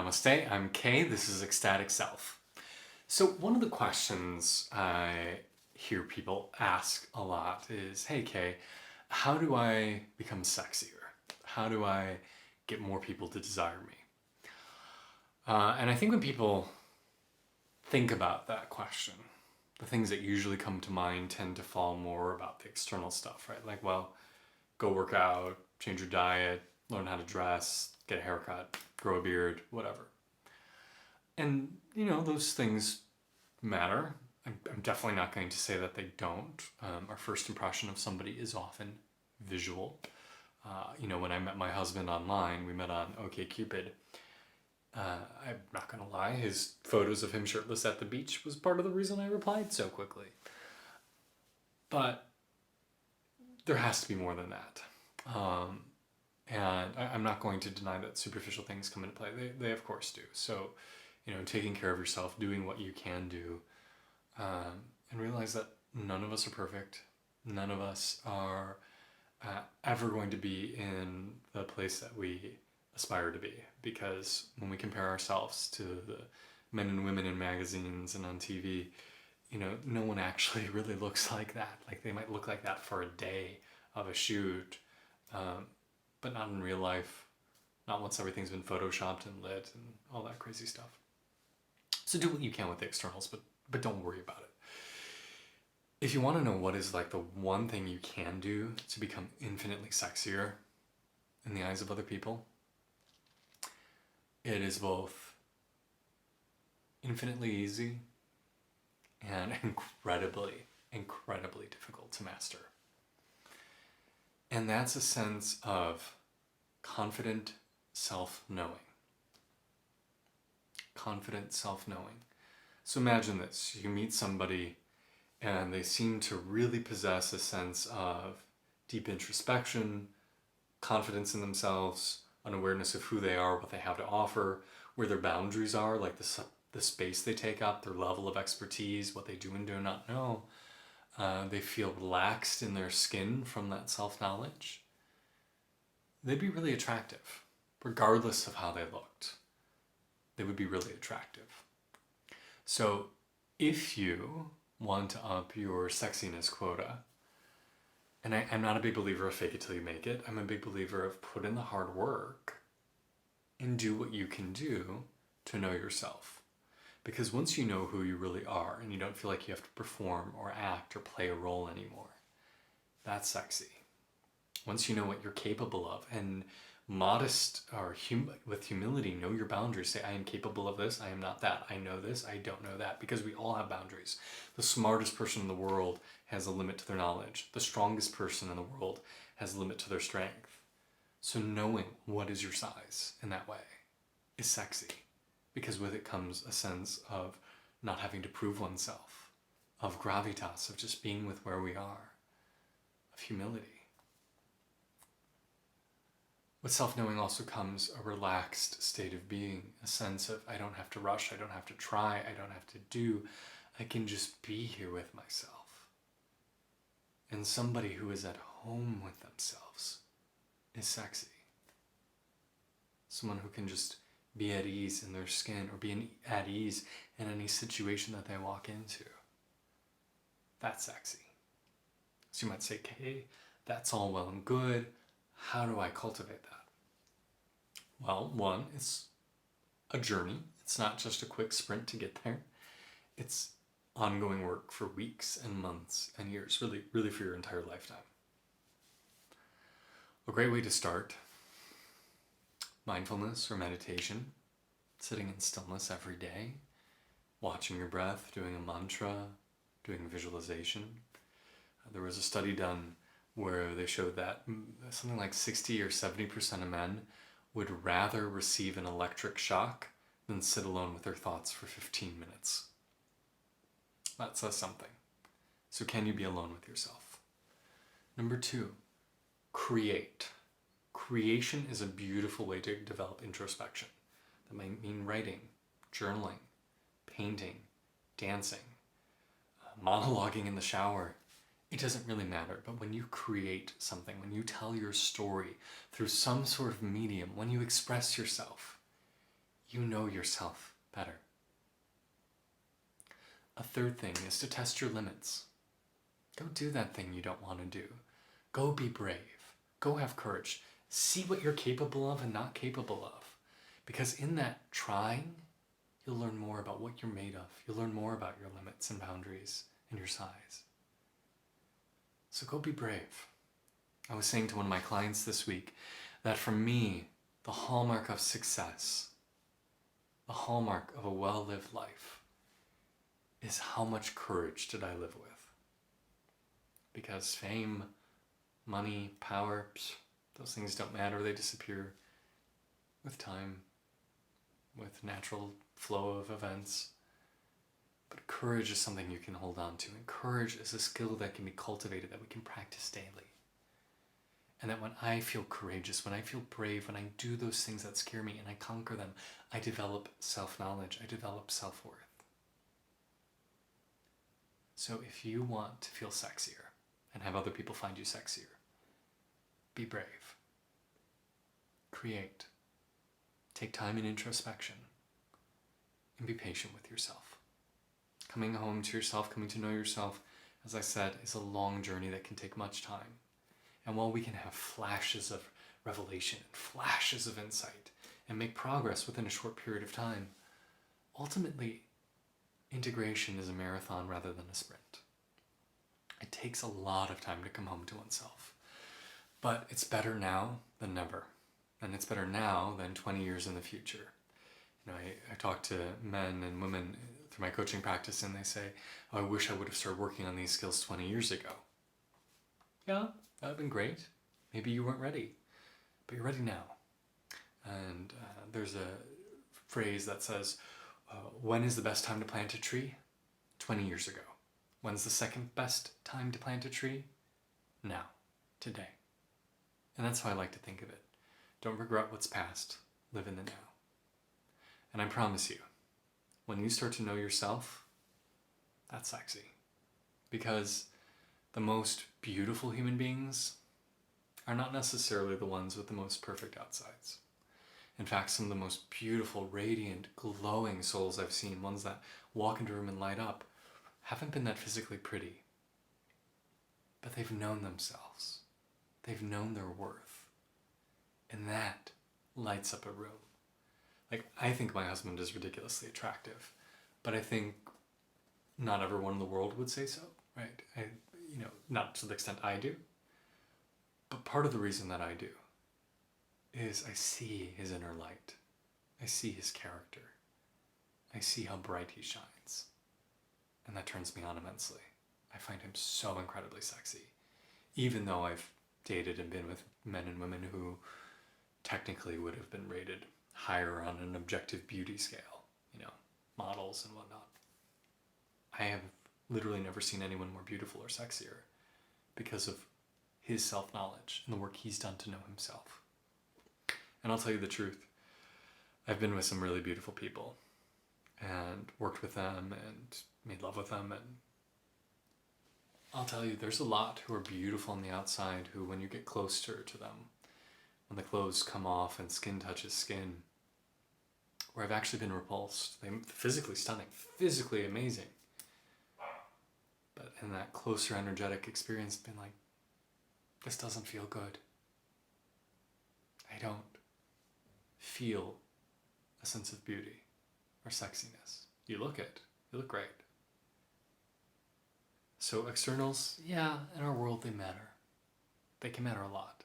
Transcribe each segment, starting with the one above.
Namaste, I'm Kay, this is Ecstatic Self. So one of the questions I hear people ask a lot is, hey Kay, how do I become sexier? How do I get more people to desire me? And I think when people think about that question, the things that usually come to mind tend to fall more about the external stuff, right? Like, well, go work out, change your diet, learn how to dress, get a haircut, grow a beard, whatever. And, those things matter. I'm definitely not going to say that they don't. Our first impression of somebody is often visual. When I met my husband online, we met on OkCupid. I'm not going to lie, his photos of him shirtless at the beach was part of the reason I replied so quickly. But there has to be more than that. And I'm not going to deny that superficial things come into play. They of course do. So, taking care of yourself, doing what you can do, and realize that none of us are perfect. None of us are ever going to be in the place that we aspire to be. Because when we compare ourselves to the men and women in magazines and on TV, no one actually really looks like that. Like, they might look like that for a day of a shoot, but not in real life, not once everything's been photoshopped and lit and all that crazy stuff. So do what you can with the externals, but don't worry about it. If you want to know what is like the one thing you can do to become infinitely sexier in the eyes of other people, it is both infinitely easy and incredibly difficult to master. And that's a sense of confident self-knowing. Confident self-knowing. So imagine this. You meet somebody and they seem to really possess a sense of deep introspection, confidence in themselves, an awareness of who they are, what they have to offer, where their boundaries are, like the space they take up, their level of expertise, what they do and do not know. They feel relaxed in their skin from that self-knowledge. They'd be really attractive, regardless of how they looked. They would be really attractive. So if you want to up your sexiness quota, and I'm not a big believer of fake it till you make it, I'm a big believer of put in the hard work and do what you can do to know yourself. Because once you know who you really are and you don't feel like you have to perform or act or play a role anymore, that's sexy. Once you know what you're capable of, and modest or with humility, know your boundaries. Say, I am capable of this, I am not that. I know this, I don't know that. Because we all have boundaries. The smartest person in the world has a limit to their knowledge. The strongest person in the world has a limit to their strength. So knowing what is your size in that way is sexy. Because with it comes a sense of not having to prove oneself, of gravitas, of just being with where we are, of humility. With self-knowing also comes a relaxed state of being, a sense of I don't have to rush, I don't have to try, I don't have to do, I can just be here with myself. And somebody who is at home with themselves is sexy. Someone who can just be at ease in their skin or be at ease in any situation that they walk into. That's sexy. So you might say, okay, that's all well and good. How do I cultivate that? Well, one, it's a journey. It's not just a quick sprint to get there. It's ongoing work for weeks and months and years, really for your entire lifetime. A great way to start, mindfulness or meditation, sitting in stillness every day, watching your breath, doing a mantra, doing visualization. There was a study done where they showed that something like 60 or 70% of men would rather receive an electric shock than sit alone with their thoughts for 15 minutes. That says something. So can you be alone with yourself? Number 2, create. Creation is a beautiful way to develop introspection. That might mean writing, journaling, painting, dancing, monologuing in the shower. It doesn't really matter, but when you create something, when you tell your story through some sort of medium, when you express yourself, you know yourself better. A third thing is to test your limits. Go do that thing you don't want to do. Go be brave. Go have courage. See what you're capable of and not capable of. Because in that trying, you'll learn more about what you're made of. You'll learn more about your limits and boundaries and your size. So go be brave. I was saying to one of my clients this week that for me, the hallmark of success, the hallmark of a well-lived life, is how much courage did I live with. Because fame, money, power, those things don't matter. They disappear with time, with natural flow of events. But courage is something you can hold on to. And courage is a skill that can be cultivated, that we can practice daily. And that when I feel courageous, when I feel brave, when I do those things that scare me and I conquer them, I develop self-knowledge, I develop self-worth. So if you want to feel sexier and have other people find you sexier, be brave. Create. Take time in introspection. And be patient with yourself. Coming home to yourself, coming to know yourself, as I said, is a long journey that can take much time. And while we can have flashes of revelation, flashes of insight, and make progress within a short period of time, ultimately, integration is a marathon rather than a sprint. It takes a lot of time to come home to oneself. But it's better now than never. And it's better now than 20 years in the future. You know, I talk to men and women through my coaching practice and they say, oh, I wish I would have started working on these skills 20 years ago. Yeah, that would have been great. Maybe you weren't ready, but you're ready now. And there's a phrase that says, when is the best time to plant a tree? 20 years ago. When's the second best time to plant a tree? Now, today. And that's how I like to think of it. Don't regret what's past, live in the now. And I promise you, when you start to know yourself, that's sexy. Because the most beautiful human beings are not necessarily the ones with the most perfect outsides. In fact, some of the most beautiful, radiant, glowing souls I've seen, ones that walk into a room and light up, haven't been that physically pretty. But they've known themselves. They've known their worth. And that lights up a room. Like, I think my husband is ridiculously attractive, but I think not everyone in the world would say so, right? Not to the extent I do. But part of the reason that I do is I see his inner light. I see his character. I see how bright he shines. And that turns me on immensely. I find him so incredibly sexy. Even though I've dated and been with men and women who technically would have been rated higher on an objective beauty scale, models and whatnot. I have literally never seen anyone more beautiful or sexier because of his self-knowledge and the work he's done to know himself. And I'll tell you the truth, I've been with some really beautiful people and worked with them and made love with them, and I'll tell you, there's a lot who are beautiful on the outside who, when you get closer to them, when the clothes come off and skin touches skin, where I've actually been repulsed. They're physically stunning, physically amazing. But in that closer energetic experience, been like, this doesn't feel good. I don't feel a sense of beauty or sexiness. You look it. You look great. So externals, yeah, in our world they matter. They can matter a lot.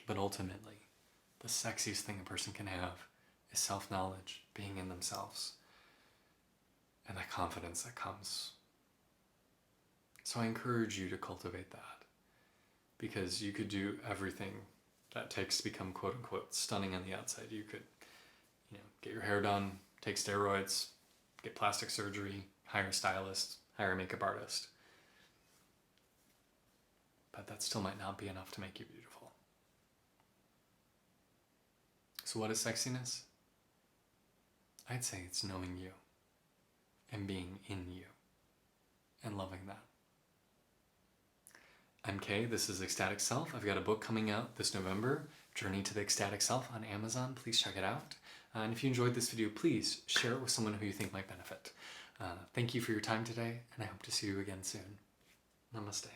But ultimately, the sexiest thing a person can have is self-knowledge, being in themselves, and that confidence that comes. So I encourage you to cultivate that, because you could do everything that takes to become quote-unquote stunning on the outside. You could, get your hair done, take steroids, get plastic surgery, hire a stylist, hire a makeup artist. But that still might not be enough to make you beautiful. So what is sexiness? I'd say it's knowing you and being in you and loving that. I'm Kay, this is Ecstatic Self. I've got a book coming out this November, Journey to the Ecstatic Self, on Amazon. Please check it out. And if you enjoyed this video, please share it with someone who you think might benefit. Thank you for your time today, and I hope to see you again soon. Namaste.